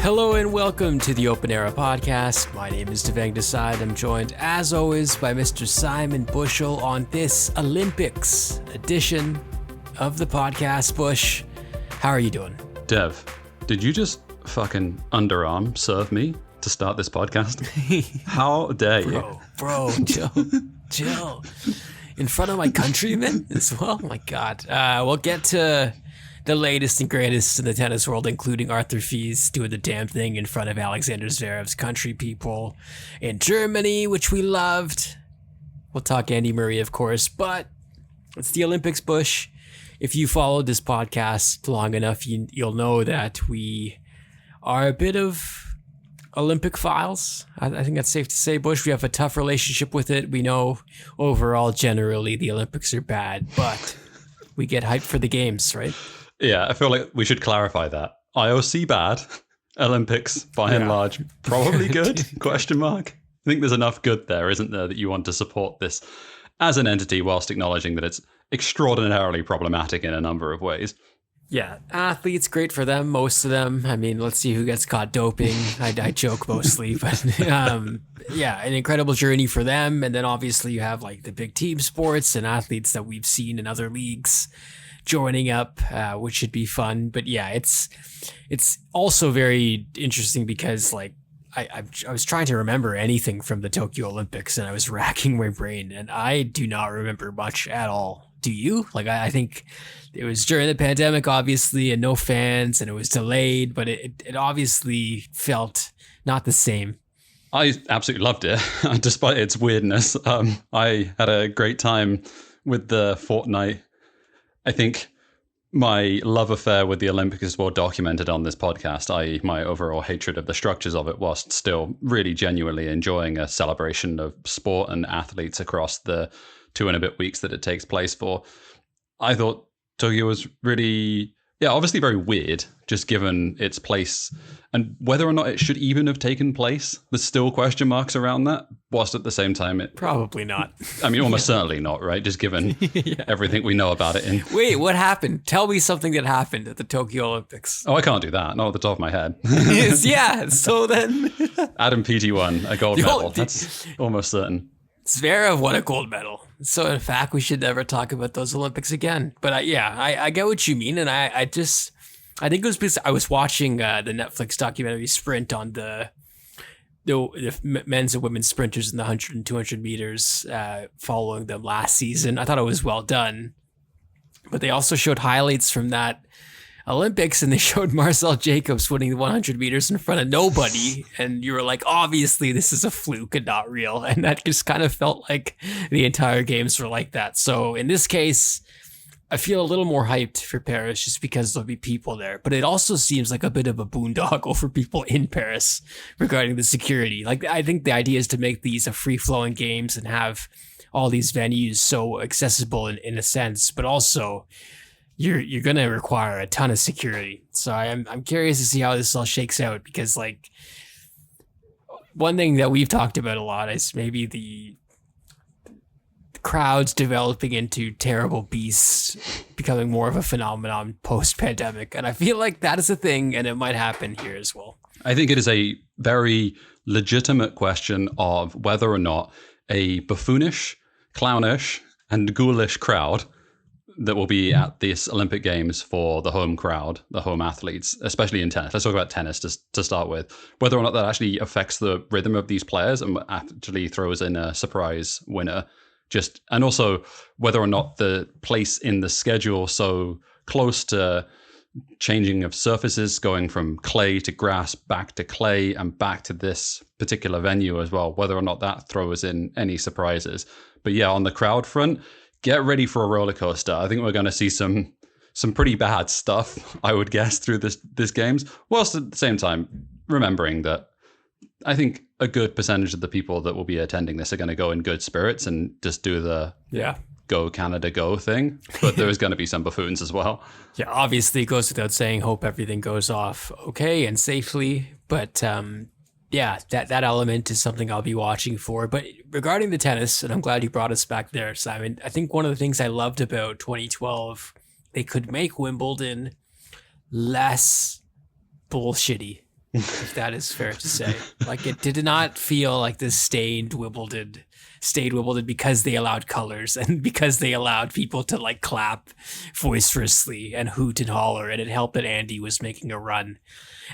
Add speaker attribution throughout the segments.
Speaker 1: Hello and welcome to the Open Era podcast. My name is Devang. I'm joined, as always, by Mr. Simon Bushell on this Olympics edition of the podcast. Bush, how are you doing?
Speaker 2: Dev, did you just fucking underarm serve me to start this podcast? How dare you?
Speaker 1: Bro, chill. In front of my countrymen as well? Oh my God. We'll get to the latest and greatest in the tennis world, including Arthur Fils doing the damn thing in front of Alexander Zverev's country people in Germany, which we loved. We'll talk Andy Murray, of course, but it's the Olympics, Bush. If you followed this podcast long enough, you'll know that we are a bit of Olympic files. I think that's safe to say, Bush. We have a tough relationship with it. We know overall, generally, the Olympics are bad, but we get hyped for the games, right?
Speaker 2: Yeah, I feel like we should clarify that. IOC bad, Olympics by and large probably good? Question mark. I think there's enough good there, isn't there, that you want to support this as an entity whilst acknowledging that it's extraordinarily problematic in a number of ways.
Speaker 1: Yeah, athletes, great for them, most of them. I mean, let's see who gets caught doping. I joke mostly, but yeah, an incredible journey for them. And then obviously you have like the big team sports and athletes that we've seen in other leagues joining up, which should be fun. But yeah, it's also very interesting because like I was trying to remember anything from the Tokyo Olympics and I was racking my brain and I do not remember much at all. Do you? Like, I think it was during the pandemic, obviously, and no fans, and it was delayed, but it obviously felt not the same.
Speaker 2: I absolutely loved it, despite its weirdness. I had a great time with the fortnight. I think my love affair with the Olympics is well documented on this podcast, i.e. my overall hatred of the structures of it, whilst still really genuinely enjoying a celebration of sport and athletes across the 2 and a bit weeks that it takes place for. I thought Tokyo was really, obviously very weird, just given its place and whether or not it should even have taken place. There's still question marks around that, whilst at the same time it...
Speaker 1: Probably not.
Speaker 2: I mean, almost certainly not, right? Just given everything we know about it.
Speaker 1: Wait, what happened? Tell me something that happened at the Tokyo Olympics.
Speaker 2: Oh, I can't do that. Not at the top of my head.
Speaker 1: Yeah, so then...
Speaker 2: Adam Peaty won a gold medal. That's almost certain.
Speaker 1: Zverev won a gold medal. So in fact, we should never talk about those Olympics again. But I get what you mean. And I think it was because I was watching the Netflix documentary Sprint on the men's and women's sprinters in the 100 and 200 meters following them last season. I thought it was well done. But they also showed highlights from that Olympics and they showed Marcel Jacobs winning the 100 meters in front of nobody. And you were like, obviously this is a fluke and not real. And that just kind of felt like the entire games were like that. So in this case, I feel a little more hyped for Paris just because there'll be people there. But it also seems like a bit of a boondoggle for people in Paris regarding the security. Like, I think the idea is to make these a free-flowing games and have all these venues so accessible in a sense, but also you're going to require a ton of security. So I'm curious to see how this all shakes out because, like, one thing that we've talked about a lot is maybe the crowds developing into terrible beasts, becoming more of a phenomenon post-pandemic. And I feel like that is a thing, and it might happen here as well.
Speaker 2: I think it is a very legitimate question of whether or not a buffoonish, clownish, and ghoulish crowd that will be at this Olympic Games for the home crowd, the home athletes, especially in tennis. Let's talk about tennis to start with. Whether or not that actually affects the rhythm of these players and actually throws in a surprise winner. And also whether or not the place in the schedule so close to changing of surfaces, going from clay to grass, back to clay, and back to this particular venue as well, whether or not that throws in any surprises. But yeah, on the crowd front, get ready for a roller coaster. I think we're going to see some pretty bad stuff, I would guess, through this games, whilst at the same time remembering that I think a good percentage of the people that will be attending this are going to go in good spirits and just do the go Canada go thing. But there is going to be some buffoons as well.
Speaker 1: Yeah, obviously it goes without saying, hope everything goes off okay and safely. But yeah, that element is something I'll be watching for. But regarding the tennis, and I'm glad you brought us back there, Simon, I think one of the things I loved about 2012, they could make Wimbledon less bullshitty. if that is fair to say. Like, it did not feel like this stayed Wimbledon because they allowed colors and because they allowed people to like clap vociferously and hoot and holler. And it helped that Andy was making a run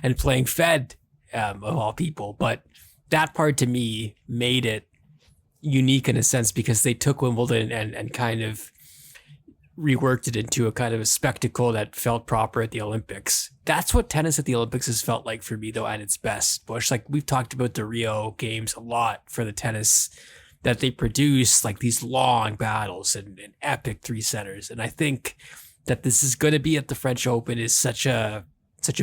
Speaker 1: and playing Fed, of all people. But that part to me made it unique in a sense because they took Wimbledon and kind of reworked it into a kind of a spectacle that felt proper at the Olympics. That's what tennis at the Olympics has felt like for me, though, at its best. Bush, like we've talked about the Rio games a lot for the tennis that they produce, like these long battles and epic three setters. And I think that this is going to be at the French Open is such a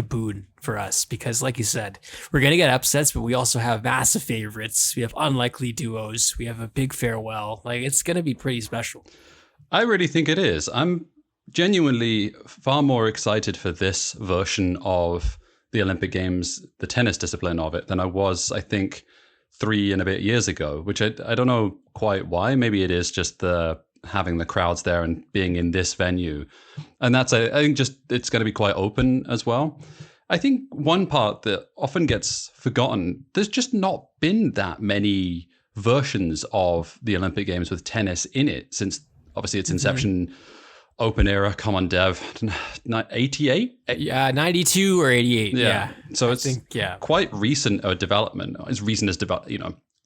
Speaker 1: boon for us because, like you said, we're going to get upsets, but we also have massive favorites. We have unlikely duos. We have a big farewell. Like, it's going to be pretty special.
Speaker 2: I really think it is. I'm genuinely far more excited for this version of the Olympic Games, the tennis discipline of it, than I was, I think, 3 and a bit years ago, which I don't know quite why. Maybe it is just having the crowds there and being in this venue. And that's, I think, just it's going to be quite open as well. I think one part that often gets forgotten, there's just not been that many versions of the Olympic Games with tennis in it since obviously its inception, open era, come on Dev, 88?
Speaker 1: Yeah, 92 or 88. Yeah.
Speaker 2: So it's quite recent a development, as recent as,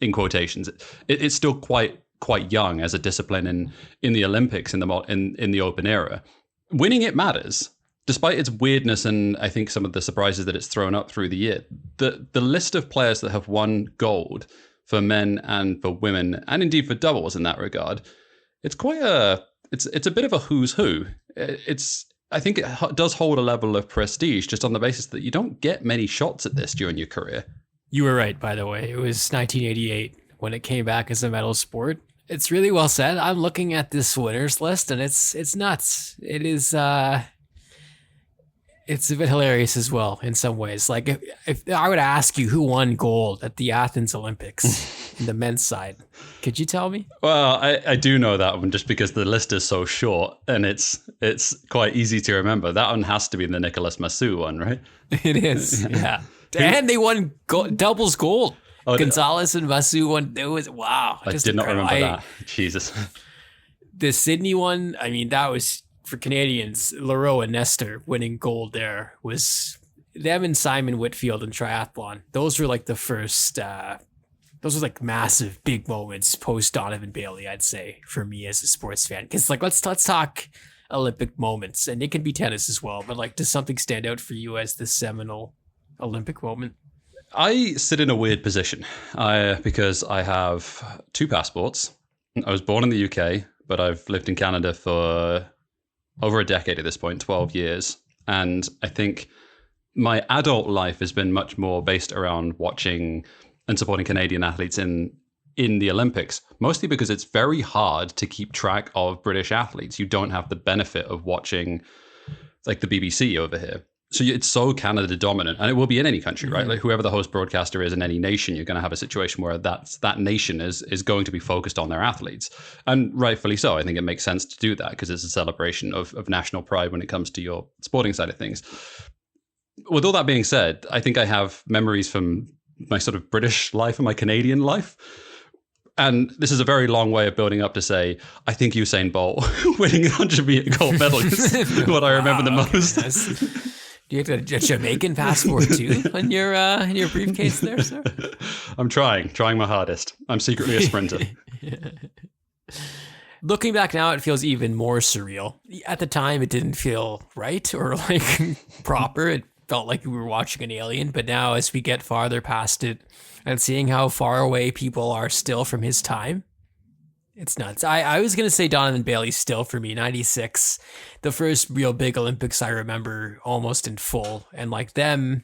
Speaker 2: in quotations. It's still quite young as a discipline in the Olympics, in the open era. Winning it matters. Despite its weirdness and I think some of the surprises that it's thrown up through the year, the list of players that have won gold for men and for women, and indeed for doubles in that regard, it's quite it's a bit of a who's who. I think it does hold a level of prestige just on the basis that you don't get many shots at this during your career.
Speaker 1: You were right, by the way. It was 1988 when it came back as a medal sport. It's really well said. I'm looking at this winners list and it's nuts. It is it's a bit hilarious as well in some ways. Like if I would ask you who won gold at the Athens Olympics in the men's side, could you tell me?
Speaker 2: Well, I do know that one just because the list is so short and it's quite easy to remember. That one has to be the Nicolas Massou one, right?
Speaker 1: It is, yeah. And they won doubles gold. Oh, Gonzalez and Massou won. It was, wow.
Speaker 2: I did not remember that. Jesus.
Speaker 1: The Sydney one, I mean, that was, for Canadians, Leroux and Nestor winning gold there was them and Simon Whitfield in triathlon. Those were like the first, those were like massive big moments post Donovan Bailey, I'd say, for me as a sports fan. Because like, let's talk Olympic moments, and it can be tennis as well, but like, does something stand out for you as the seminal Olympic moment?
Speaker 2: I sit in a weird position because I have 2 passports. I was born in the UK, but I've lived in Canada for over a decade at this point, 12 years. And I think my adult life has been much more based around watching and supporting Canadian athletes in the Olympics, mostly because it's very hard to keep track of British athletes. You don't have the benefit of watching like the BBC over here. So it's so Canada dominant, and it will be in any country, right? Like whoever the host broadcaster is in any nation, you're going to have a situation where that nation is going to be focused on their athletes, and rightfully so. I think it makes sense to do that because it's a celebration of national pride when it comes to your sporting side of things. With all that being said, I think I have memories from my sort of British life and my Canadian life. And this is a very long way of building up to say, I think Usain Bolt winning 100-meter gold medal is what I remember the most.
Speaker 1: Okay. Do you have a Jamaican passport too in your briefcase there, sir?
Speaker 2: I'm trying my hardest. I'm secretly a sprinter.
Speaker 1: Looking back now, it feels even more surreal. At the time, it didn't feel right or like proper. It felt like we were watching an alien. But now, as we get farther past it and seeing how far away people are still from his time, it's nuts. I was going to say Donovan Bailey still for me, 96, the first real big Olympics I remember almost in full. And like them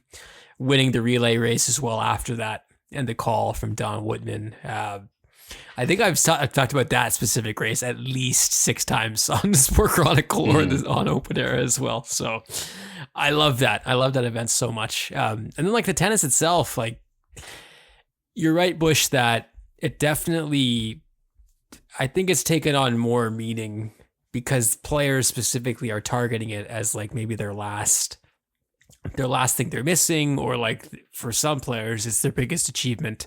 Speaker 1: winning the relay race as well after that and the call from Don Woodman. I think I've talked about that specific race at least 6 times on the Sport Chronicle or on Open Era as well. So I love that. I love that event so much. And then like the tennis itself, like you're right, Bush, that it definitely, I think it's taken on more meaning because players specifically are targeting it as like maybe their last their last thing they're missing, or like for some players, it's their biggest achievement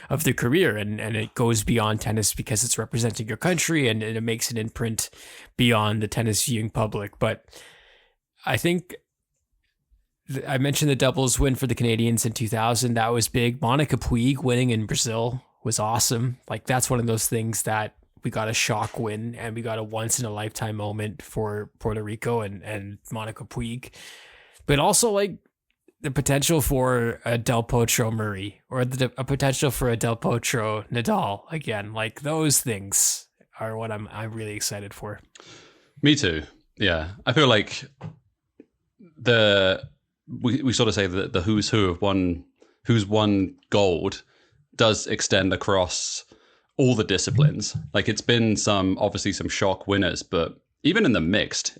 Speaker 1: of their career. And it goes beyond tennis because it's representing your country, and it makes an imprint beyond the tennis viewing public. But I think I mentioned the doubles win for the Canadians in 2000. That was big. Monica Puig winning in Brazil was awesome. Like, that's one of those things that we got a shock win, and we got a once in a lifetime moment for Puerto Rico and Monica Puig. But also, like, the potential for a Del Potro Murray, or a potential for a Del Potro Nadal again. Like, those things are what I'm really excited for.
Speaker 2: Me too. Yeah, I feel like we sort of say that the who's who of who's won gold does extend across all the disciplines. Like, it's been obviously some shock winners, but even in the mixed,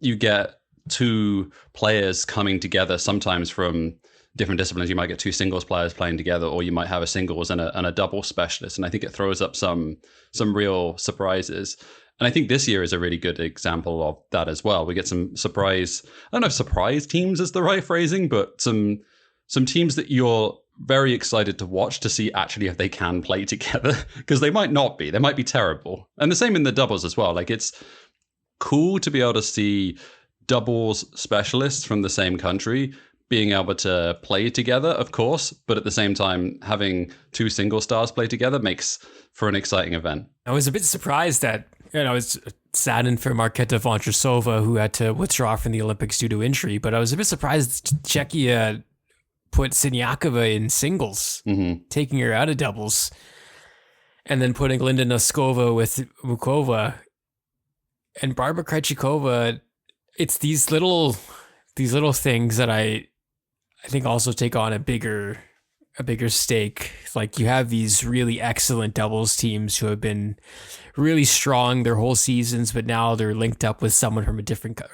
Speaker 2: you get two players coming together, sometimes from different disciplines. You might get two singles players playing together, or you might have a singles and a double specialist. And I think it throws up some real surprises. And I think this year is a really good example of that as well. We get some surprise, I don't know if surprise teams is the right phrasing, but some teams that you're very excited to watch to see actually if they can play together, because they might not be. They might be terrible. And the same in the doubles as well. Like, it's cool to be able to see doubles specialists from the same country being able to play together, of course, but at the same time, having two single stars play together makes for an exciting event.
Speaker 1: I was a bit surprised that, I was saddened for Marketa Vondrousova, who had to withdraw from the Olympics due to injury, but I was a bit surprised Czechia put Siniakova in singles, taking her out of doubles, and then putting Linda Noskova with Mukova and Barbara Krejcikova. It's these little things that I think also take on a bigger stake. Like, you have these really excellent doubles teams who have been really strong their whole seasons, but now they're linked up with someone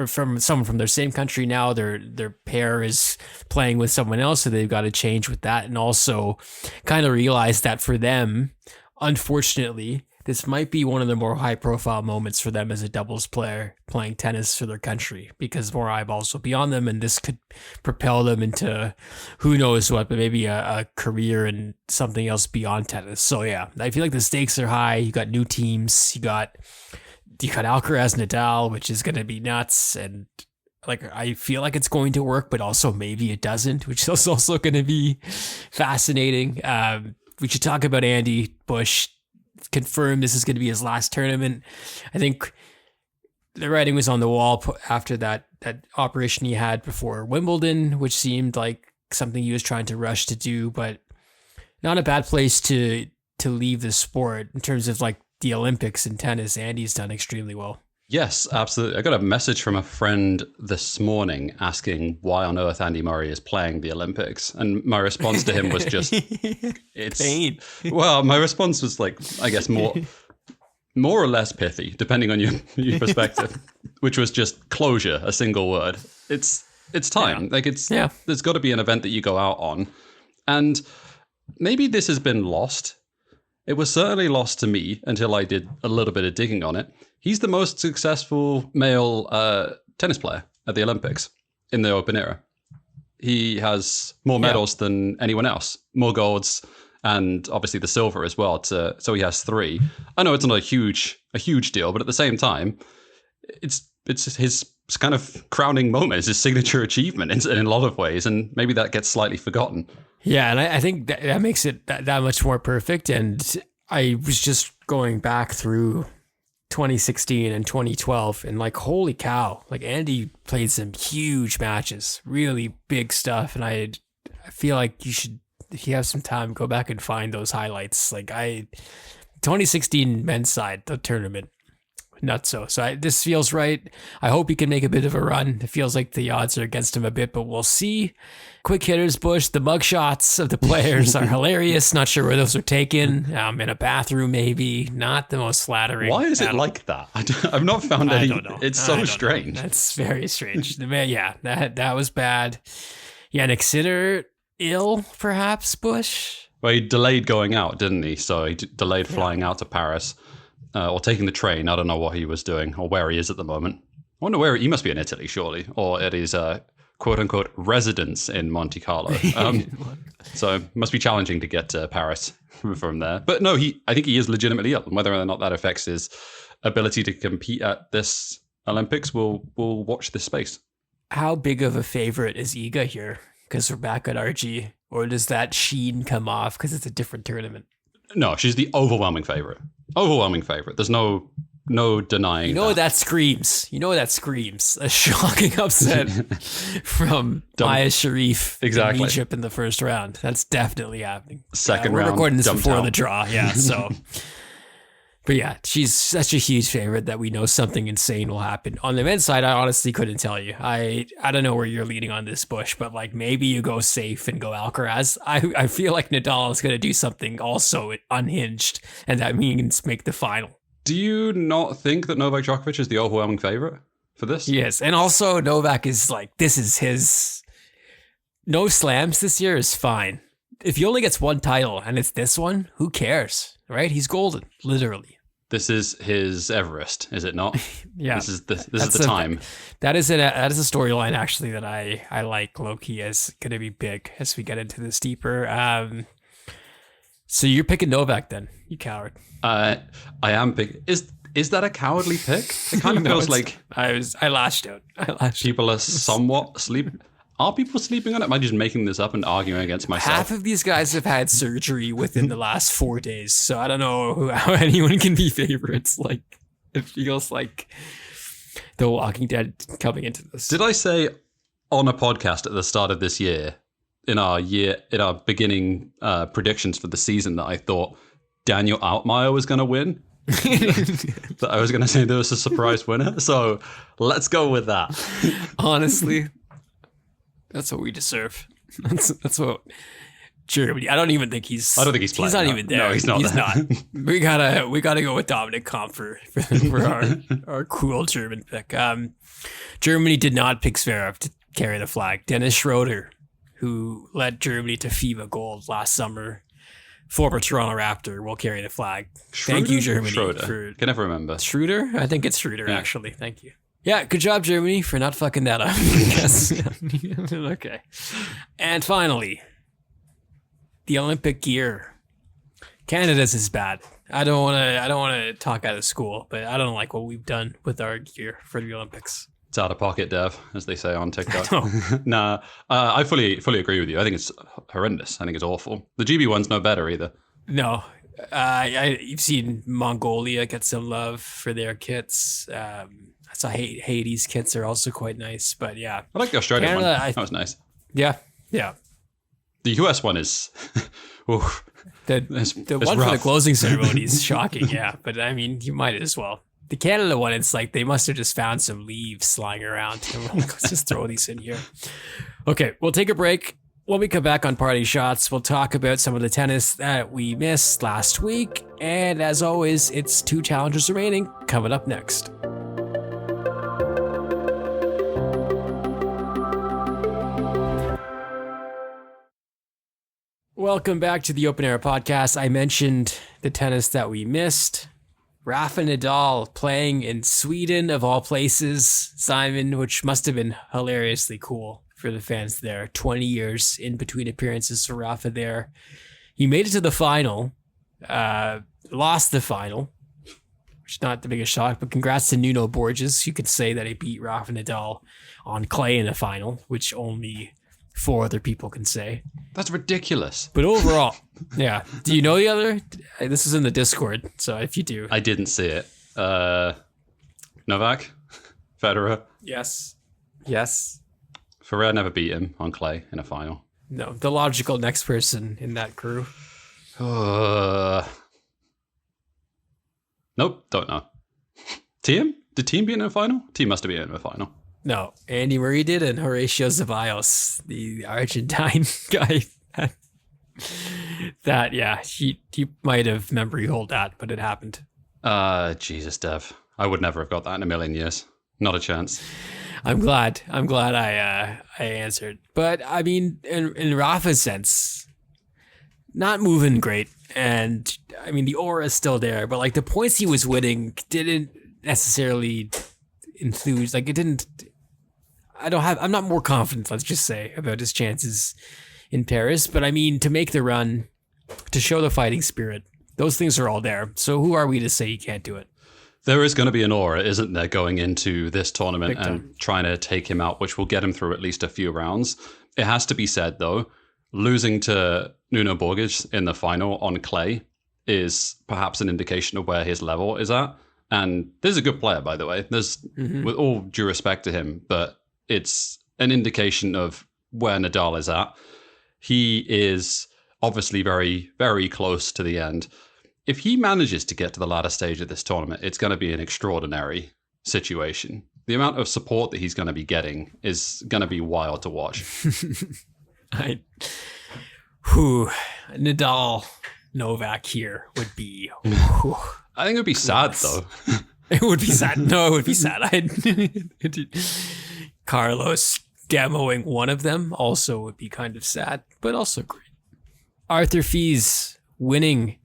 Speaker 1: from someone from their same country. Now their pair is playing with someone else, so they've got to change with that, and also kind of realize that for them, unfortunately, this might be one of the more high-profile moments for them as a doubles player playing tennis for their country, because more eyeballs will be on them, and this could propel them into who knows what, but maybe a career in something else beyond tennis. So yeah, I feel like the stakes are high. You got new teams. You got Alcaraz, Nadal, which is going to be nuts, and like, I feel like it's going to work, but also maybe it doesn't, which is also going to be fascinating. We should talk about Andy Bush. Confirmed this is going to be his last tournament. I think the writing was on the wall after that operation he had before Wimbledon, which seemed like something he was trying to rush to do, but not a bad place to leave the sport in terms of like the Olympics and tennis. Andy's done extremely well.
Speaker 2: Yes, absolutely. I got a message from a friend this morning asking why on earth Andy Murray is playing the Olympics. And my response to him was just, it's pain. Well, my response was like, I guess more or less pithy, depending on your perspective, which was just closure, a single word. It's time.
Speaker 1: Yeah.
Speaker 2: There's got to be an event that you go out on. And maybe this has been lost. It was certainly lost to me until I did a little bit of digging on it. He's the most successful male tennis player at the Olympics in the Open era. He has more medals than anyone else, more golds, and obviously the silver as well. So he has 3. I know it's not a huge deal, but at the same time, it's his kind of crowning moment. It's his signature achievement in a lot of ways, and maybe that gets slightly forgotten.
Speaker 1: Yeah, and I think that makes it that much more perfect. And I was just going back through 2016 and 2012, and like, holy cow, like, Andy played some huge matches, really big stuff, and I feel like you should, if you have some time, go back and find those highlights. Like, 2016 men's side, the tournament, nuts. So this feels right. I hope he can make a bit of a run. It feels like the odds are against him a bit, but we'll see. Quick hitters, Bush. The mugshots of the players are hilarious. Not sure where those are taken. In a bathroom, maybe. Not the most flattering.
Speaker 2: Why is it like that? I've not found any. I don't know. It's so strange.
Speaker 1: That's very strange. That was bad. Yannick Sinner, ill, perhaps, Bush?
Speaker 2: Well, he delayed going out, didn't he? So he delayed flying out to Paris. Or taking the train. I don't know what he was doing or where he is at the moment. I wonder where he must be in Italy, surely, or at his quote unquote residence in Monte Carlo. So it must be challenging to get to Paris from there. But no, I think he is legitimately ill. And whether or not that affects his ability to compete at this Olympics, we'll watch this space.
Speaker 1: How big of a favorite is Iga here? Because we're back at RG. Or does that sheen come off because it's a different tournament?
Speaker 2: No, she's the overwhelming favorite. Overwhelming favorite. There's no denying.
Speaker 1: You know what that screams? You know what that screams? A shocking upset from Maya Sharif in Egypt in the first round. That's definitely happening.
Speaker 2: Second
Speaker 1: round. We're recording this before
Speaker 2: down.
Speaker 1: The draw. Yeah. So, but yeah, she's such a huge favorite that we know something insane will happen. On the men's side, I honestly couldn't tell you. I don't know where you're leading on this, Bush, but like maybe you go safe and go Alcaraz. I feel like Nadal is going to do something also unhinged, and that means make the final.
Speaker 2: Do you not think that Novak Djokovic is the overwhelming favorite for this?
Speaker 1: Yes, and also Novak is like, this is his... No slams this year is fine. If he only gets one title and it's this one, who cares, right? He's golden, literally.
Speaker 2: This is his Everest, is it not?
Speaker 1: Yeah.
Speaker 2: This is the time.
Speaker 1: That is a storyline, actually, that I like low-key as going to be big as we get into this deeper. So you're picking Novak then, you coward.
Speaker 2: I am picking... Is that a cowardly pick? It kind of feels like...
Speaker 1: I lashed out.
Speaker 2: People are somewhat sleeping... Are people sleeping on it? Am I just making this up and arguing against myself?
Speaker 1: Half of these guys have had surgery within the last 4 days, so I don't know how anyone can be favorites. Like, it feels like The Walking Dead coming into this.
Speaker 2: Did I say on a podcast at the start of this year, in our beginning predictions for the season, that I thought Daniel Altmaier was going to win? That I was going to say there was a surprise winner. So let's go with that.
Speaker 1: Honestly, that's what we deserve. That's what Germany. I don't think he's playing. He's not even there.
Speaker 2: No, he's not.
Speaker 1: He's not. We gotta go with Dominic Comp for our cool German pick. Germany did not pick Zverev to carry the flag. Dennis Schroeder, who led Germany to FIBA gold last summer, former Toronto Raptor, will carry the flag.
Speaker 2: Schroeder?
Speaker 1: Thank you, Germany.
Speaker 2: Schroeder. Can never remember.
Speaker 1: Schroeder? I think it's Schroeder, actually. Thank you. Yeah, good job, Germany, for not fucking that up. Yes. Okay. And finally, the Olympic gear. Canada's is bad. I don't want to talk out of school, but I don't like what we've done with our gear for the Olympics.
Speaker 2: It's out of pocket, Dev, as they say on TikTok. Nah, I fully agree with you. I think it's horrendous. I think it's awful. The GB one's no better either.
Speaker 1: No. You've seen Mongolia get some love for their kits. I saw Haiti's kits are also quite nice, but yeah.
Speaker 2: I like the Australian one. That was nice.
Speaker 1: Yeah.
Speaker 2: The US one is...
Speaker 1: The one rough. For the closing ceremony is shocking, yeah. But I mean, you might as well. The Canada one, it's like they must have just found some leaves lying around. Let's just throw these in here. Okay, we'll take a break. When we come back on Party Shots, we'll talk about some of the tennis that we missed last week. And as always, it's 2 challenges remaining coming up next. Welcome back to the Open Air Podcast. I mentioned the tennis that we missed. Rafa Nadal playing in Sweden, of all places, Simon, which must have been hilariously cool for the fans there. 20 years in between appearances for Rafa there. He made it to the final, lost the final, which is not the biggest shock, but congrats to Nuno Borges. You could say that he beat Rafa Nadal on clay in the final, which only 4 other people can say.
Speaker 2: That's ridiculous.
Speaker 1: But overall, yeah. Do you know the other? This is in the Discord, so if you do.
Speaker 2: I didn't see it. Novak? Federer?
Speaker 1: Yes.
Speaker 2: Ferrer never beat him on clay in a final.
Speaker 1: No, the logical next person in that crew.
Speaker 2: Nope, don't know. Team? Did Team beat him in a final? Team must have beaten him in a final.
Speaker 1: No, Andy Murray did, and Horacio Zeballos, the Argentine guy. That, yeah, he might have memory hold that, but it happened.
Speaker 2: Jesus, Dev. I would never have got that in a million years. Not a chance.
Speaker 1: I'm glad I answered. But, I mean, in Rafa's sense, not moving great. And, I mean, the aura is still there, but, like, the points he was winning didn't necessarily enthuse. Like, it didn't... I'm not more confident, let's just say, about his chances in Paris. But I mean, to make the run, to show the fighting spirit, those things are all there. So who are we to say he can't do it?
Speaker 2: There is going to be an aura, isn't there, going into this tournament
Speaker 1: Big
Speaker 2: and
Speaker 1: time.
Speaker 2: trying to take him out, which will get him through at least a few rounds. It has to be said, though, losing to Nuno Borges in the final on clay is perhaps an indication of where his level is at. And this is a good player, by the way. There's, with all due respect to him, but it's an indication of where Nadal is at. He is obviously very, very close to the end. If he manages to get to the latter stage of this tournament, it's going to be an extraordinary situation. The amount of support that he's going to be getting is going to be wild to watch.
Speaker 1: Nadal Novak here would be.
Speaker 2: I think it would be sad, though.
Speaker 1: It would be sad. No, it would be sad. Carlos demoing one of them also would be kind of sad, but also great. Arthur Fils winning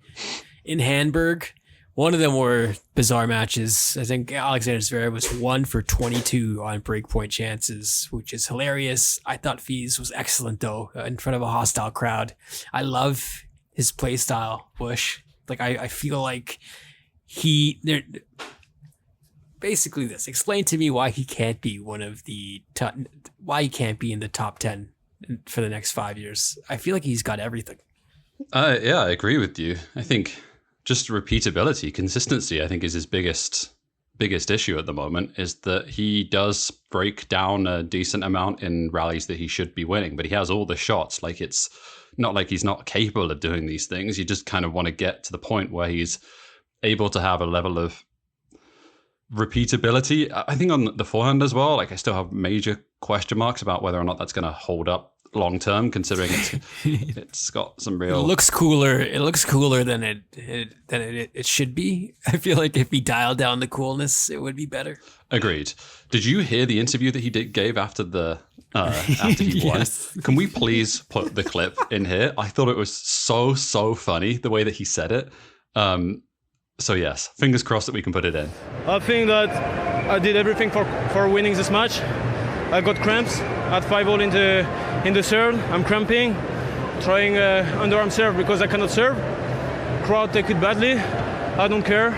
Speaker 1: in Hamburg. One of them were bizarre matches. I think Alexander Zverev was 1 for 22 on breakpoint chances, which is hilarious. I thought Fils was excellent, though, in front of a hostile crowd. I love his play style, Bush. Like, I feel like basically this. Explain to me why he can't be why he can't be in the top 10 for the next 5 years. I feel like he's got everything.
Speaker 2: Yeah, I agree with you. I think just repeatability, consistency, I think is his biggest issue at the moment, is that he does break down a decent amount in rallies that he should be winning, but he has all the shots. Like, it's not like he's not capable of doing these things. You just kind of want to get to the point where he's able to have a level of repeatability. I think on the forehand as well, like, I still have major question marks about whether or not that's going to hold up long term, considering it's got some real.
Speaker 1: It looks cooler than it should be. I feel like if he dialed down the coolness, it would be better.
Speaker 2: Agreed. Did you hear the interview that he gave after he won?
Speaker 1: Yes.
Speaker 2: Can we please put the clip in here? I thought it was so funny the way that he said it. So yes, fingers crossed that we can put it in.
Speaker 3: I think that I did everything for winning this match. I got cramps at 5-0 in the serve. I'm cramping, trying underarm serve because I cannot serve. Crowd take it badly. I don't care.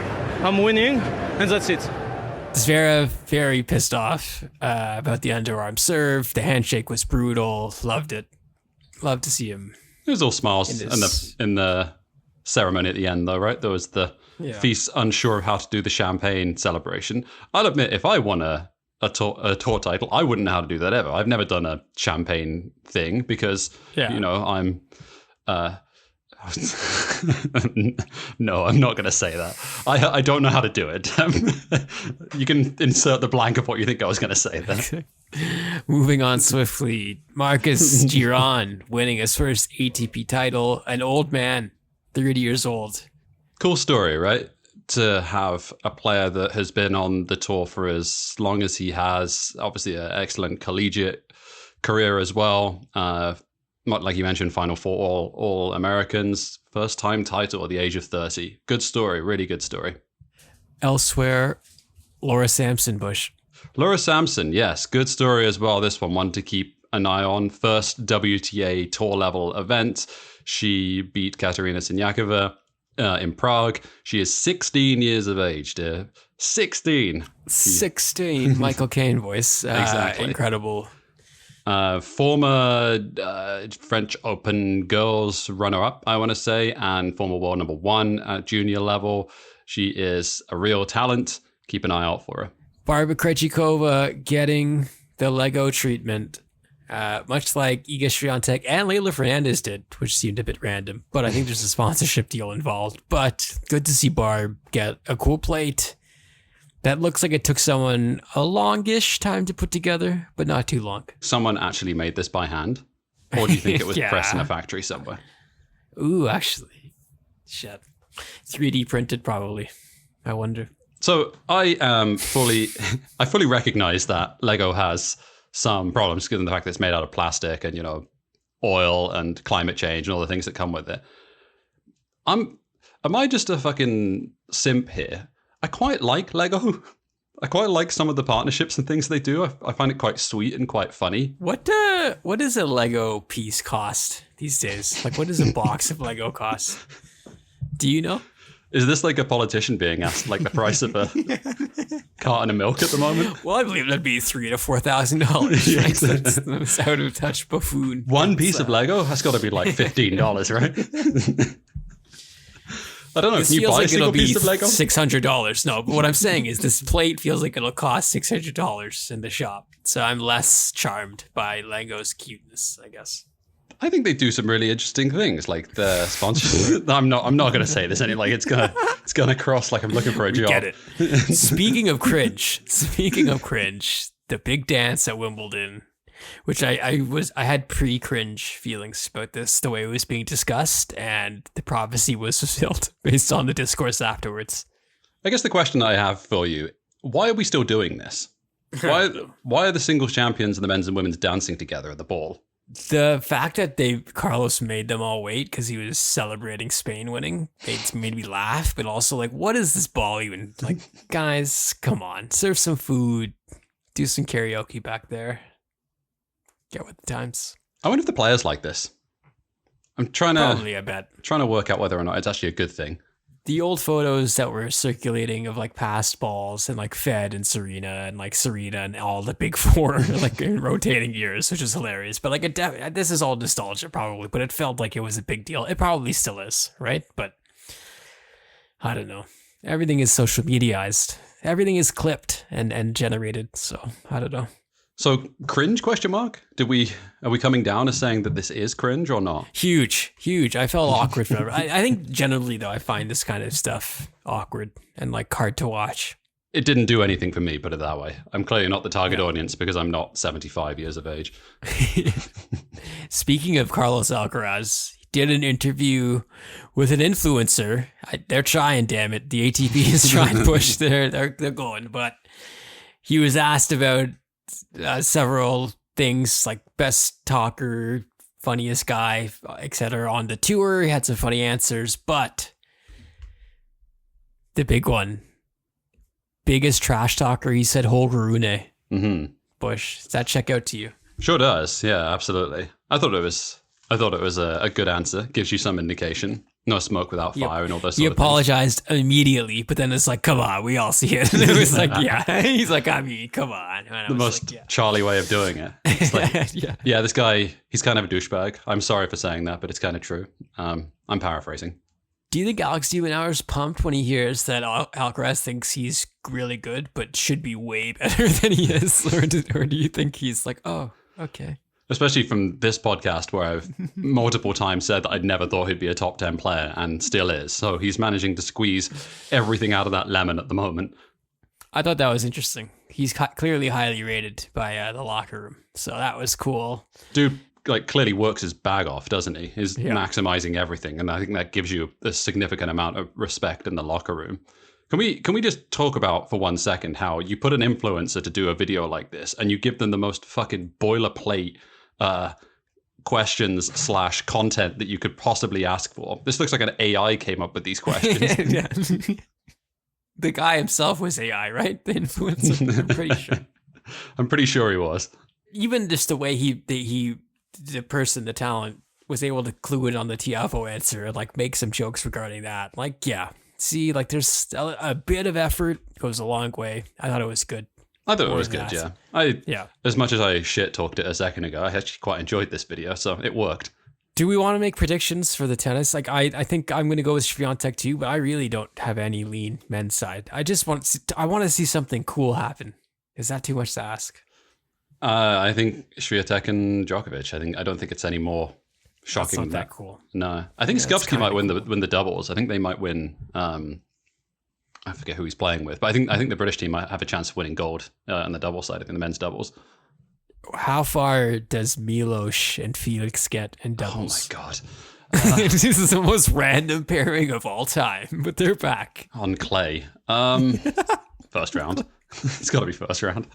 Speaker 3: I'm winning, and that's it.
Speaker 1: Zverev very pissed off about the underarm serve. The handshake was brutal. Loved it. Loved to see him.
Speaker 2: It was all smiles in the ceremony at the end, though, right? There was the Fils unsure of how to do the champagne celebration. I'll admit, if I won a tour title, I wouldn't know how to do that ever. I've never done a champagne thing because, I'm... No, I'm not going to say that. I don't know how to do it. You can insert the blank of what you think I was going to say then.
Speaker 1: Moving on swiftly, Marcus Giron winning his first ATP title. An old man, 30 years old.
Speaker 2: Cool story, right? To have a player that has been on the tour for as long as he has, obviously an excellent collegiate career as well. Like you mentioned, Final Four all Americans, first time title at the age of 30. Good story, really good story.
Speaker 1: Elsewhere, Laura Sampson, Bush.
Speaker 2: Laura Sampson, yes, good story as well. This one to keep an eye on. First WTA tour level event. She beat Katerina Siniakova in Prague. She is 16 years of age, dear. 16.
Speaker 1: 16. Michael Caine voice.
Speaker 2: Exactly.
Speaker 1: Incredible.
Speaker 2: Former French Open girls runner-up, I want to say, and former world number 1 at junior level. She is a real talent. Keep an eye out for her.
Speaker 1: Barbara Krejcikova getting the Lego treatment, much like Iga Swiatek and Leylah Fernandez did, which seemed a bit random. But I think there's a sponsorship deal involved. But good to see Barb get a cool plate. That looks like it took someone a longish time to put together, but not too long.
Speaker 2: Someone actually made this by hand? Or do you think it was pressed in a factory somewhere?
Speaker 1: Ooh, actually. Shit. 3D printed, probably. I wonder.
Speaker 2: So I fully recognize that Lego has some problems given the fact that it's made out of plastic and, oil and climate change and all the things that come with it. Am I just a fucking simp here? I quite like Lego. I quite like some of the partnerships and things they do. I find it quite sweet and quite funny.
Speaker 1: What does a Lego piece cost these days? Like, what does a box of Lego cost? Do you know?
Speaker 2: Is this like a politician being asked like the price of a carton of milk at the moment?
Speaker 1: Well, I believe that'd be $3,000 to $4,000. That's out of touch buffoon.
Speaker 2: One piece of Lego? That's got to be like $15, right? I don't know.
Speaker 1: This
Speaker 2: Can you
Speaker 1: feels
Speaker 2: buy a
Speaker 1: like
Speaker 2: single
Speaker 1: it'll be
Speaker 2: piece of Lego?
Speaker 1: $600. No, but what I'm saying is this plate feels like it'll cost $600 in the shop. So I'm less charmed by Lego's cuteness, I guess.
Speaker 2: I think they do some really interesting things, like the sponsorship. I'm not going to say this any like it's gonna cross like I'm looking for a job.
Speaker 1: Get it. Speaking of cringe, the big dance at Wimbledon, which I had pre-cringe feelings about this, the way it was being discussed, and the prophecy was fulfilled based on the discourse afterwards.
Speaker 2: I guess the question I have for you: why are we still doing this? Why are the singles champions and the men's and women's dancing together at the ball?
Speaker 1: The fact that Carlos made them all wait because he was celebrating Spain winning made me laugh, but also like, what is this ball even? Like, guys, come on, serve some food, do some karaoke back there. Get with the times.
Speaker 2: I wonder if the players like this. I'm
Speaker 1: Probably, I bet.
Speaker 2: trying to work out whether or not it's actually a good thing.
Speaker 1: The old photos that were circulating of like past balls and like Fed and Serena and all the big four like in rotating years, which is hilarious. But like this is all nostalgia probably, but it felt like it was a big deal. It probably still is, right? But I don't know. Everything is social mediaized. Everything is clipped and generated. So I don't know.
Speaker 2: So cringe ? Are we coming down as saying that this is cringe or not?
Speaker 1: Huge. I felt awkward from it. I think generally though, I find this kind of stuff awkward and like hard to watch.
Speaker 2: It didn't do anything for me, put it that way. I'm clearly not the target audience because I'm not 75 years of age.
Speaker 1: Speaking of Carlos Alcaraz, he did an interview with an influencer. They're trying, damn it. The ATP is trying to push. They're going, but he was asked about several things like best talker, funniest guy, etc. on the tour. He had some funny answers, but the big one, biggest trash talker, he said Holger Rune.
Speaker 2: Mm-hmm.
Speaker 1: Bush, does that check out to you?
Speaker 2: Sure does. Yeah, absolutely. I thought it was a good answer. Gives you some indication. No smoke without fire and all those.
Speaker 1: He
Speaker 2: sort of
Speaker 1: apologized immediately, but then it's like, come on, we all see it. And it was like, yeah. He's like, I mean, come on.
Speaker 2: The most Charlie way of doing it. It's like, yeah, this guy, he's kind of a douchebag. I'm sorry for saying that, but it's kind of true. I'm paraphrasing.
Speaker 1: Do you think Alex Diebenauer's pumped when he hears that Alcaraz thinks he's really good, but should be way better than he is? Or do you think he's like, oh, okay.
Speaker 2: Especially from this podcast where I've multiple times said that I'd never thought he'd be a top 10 player and still is. So he's managing to squeeze everything out of that lemon at the moment.
Speaker 1: I thought that was interesting. He's clearly highly rated by the locker room. So that was cool.
Speaker 2: Dude like clearly works his bag off, doesn't he? He's maximizing everything. And I think that gives you a significant amount of respect in the locker room. Can we just talk about for 1 second how you put an influencer to do a video like this and you give them the most fucking boilerplate questions / content that you could possibly ask for? This looks like an AI came up with these questions.
Speaker 1: The guy himself was AI, right? The influencer. I'm pretty sure.
Speaker 2: I'm pretty sure he was.
Speaker 1: Even just the way the talent was able to clue in on the Tiafoe answer, like make some jokes regarding that. Like, yeah. See, like there's a bit of effort goes a long way. I thought it was good.
Speaker 2: I thought it was good, yeah. As much as I shit talked it a second ago, I actually quite enjoyed this video, so it worked.
Speaker 1: Do we want to make predictions for the tennis? Like, I think I'm going to go with Swiatek too, but I really don't have any lean men's side. I want to see something cool happen. Is that too much to ask?
Speaker 2: I think Swiatek and Djokovic. I don't think it's any more shocking.
Speaker 1: That's not that cool.
Speaker 2: No, I think Skupski might win the doubles. I think they might win. I forget who he's playing with, but I think the British team might have a chance of winning gold on the double side. I think the men's doubles.
Speaker 1: How far does Milos and Felix get in doubles?
Speaker 2: Oh my god.
Speaker 1: This is the most random pairing of all time, but they're back.
Speaker 2: On clay. First round. It's got to be first round.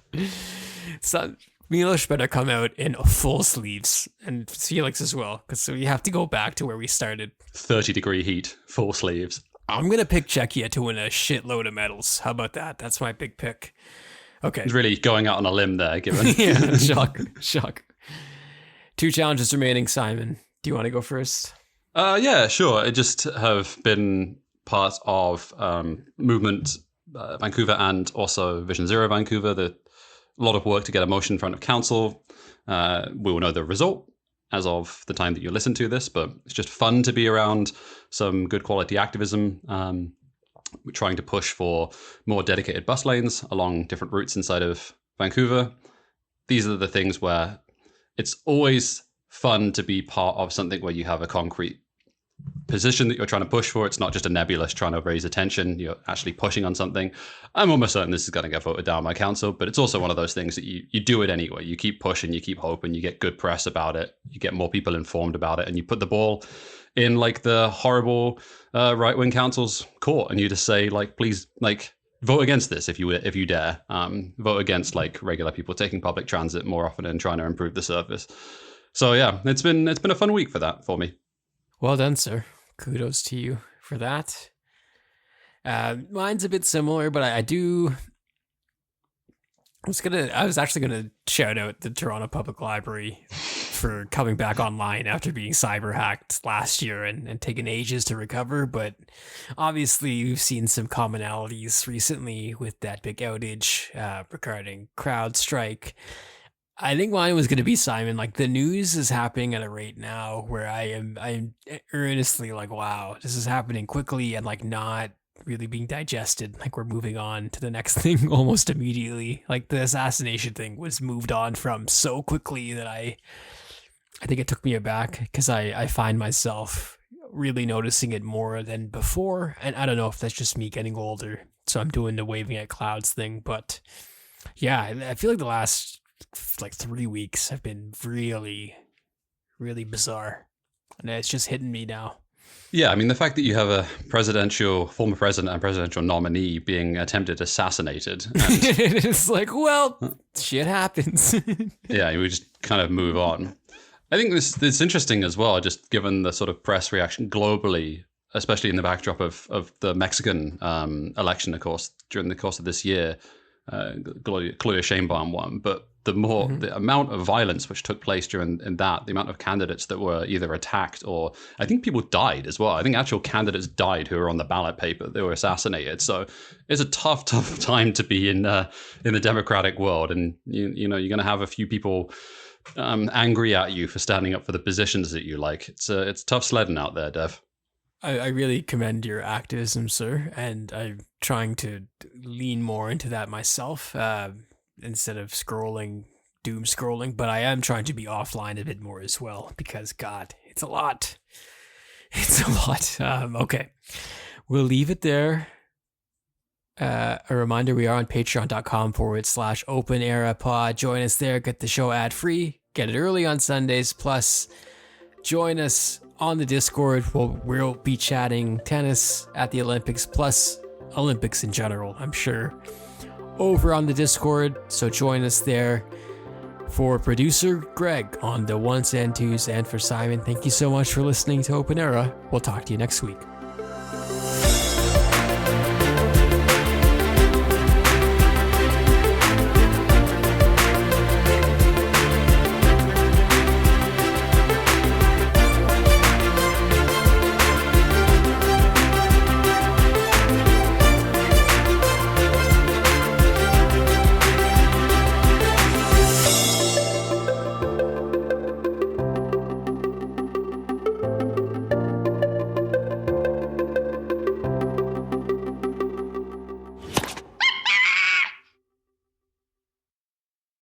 Speaker 1: So Milos better come out in full sleeves, and Felix as well, because we have to go back to where we started.
Speaker 2: 30-degree heat, full sleeves.
Speaker 1: I'm going to pick Czechia to win a shitload of medals. How about that? That's my big pick. Okay.
Speaker 2: It's really going out on a limb there, given.
Speaker 1: Yeah, shock. 2 challenges remaining, Simon. Do you want to go first?
Speaker 2: Yeah, sure. It just have been part of Movement Vancouver and also Vision Zero Vancouver. A lot of work to get a motion in front of council. We will know the result as of the time that you listen to this, but it's just fun to be around some good quality activism. We're trying to push for more dedicated bus lanes along different routes inside of Vancouver. These are the things where it's always fun to be part of something where you have a concrete position that you're trying to push for. It's not just a nebulous trying to raise attention. You're actually pushing on something. I'm almost certain this is going to get voted down by council, but it's also one of those things that you do it anyway. You keep pushing, you keep hoping, you get good press about it, you get more people informed about it, and you put the ball in like the horrible right-wing council's court, and you just say, like, please, like, vote against this if you dare. Vote against like regular people taking public transit more often and trying to improve the service. So yeah, it's been a fun week for me. Well
Speaker 1: done, sir. Kudos to you for that. Mine's a bit similar, but I was actually gonna shout out the Toronto Public Library for coming back online after being cyber hacked last year and taking ages to recover. But obviously, we've seen some commonalities recently with that big outage regarding CrowdStrike. I think mine was going to be Simon. Like, the news is happening at a rate now where I'm earnestly like, wow, this is happening quickly and like not really being digested. Like, we're moving on to the next thing almost immediately. Like, the assassination thing was moved on from so quickly that I think it took me aback, because I find myself really noticing it more than before. And I don't know if that's just me getting older, so I'm doing the waving at clouds thing. But yeah, I feel like the last like 3 weeks have been really, really bizarre, and it's just hitting me now.
Speaker 2: Yeah, I mean, the fact that you have a former president and presidential nominee being attempted assassinated. And
Speaker 1: it's like, well, shit happens.
Speaker 2: Yeah, we just kind of move on. I think this interesting as well, just given the sort of press reaction globally, especially in the backdrop of the Mexican election, of course, during the course of this year. Claudia Sheinbaum won, but the amount of violence which took place during the amount of candidates that were either attacked or I think people died as well. I think actual candidates died who were on the ballot paper. They were assassinated. So it's a tough time to be in the democratic world, and you know you're going to have a few people angry at you for standing up for the positions that you like. It's tough sledding out there, Dev.
Speaker 1: I really commend your activism, sir, and I'm trying to lean more into that myself instead of doom scrolling, but I am trying to be offline a bit more as well, because, God, it's a lot. It's a lot. Okay, we'll leave it there. A reminder, we are on patreon.com/openerapod. Join us there, get the show ad-free, get it early on Sundays, plus join us on the Discord. We'll be chatting tennis at the Olympics, plus Olympics in general, I'm sure, over on the Discord. So join us there. For producer Greg on the ones and twos, and for Simon, thank you so much for listening to Open Era. We'll talk to you next week.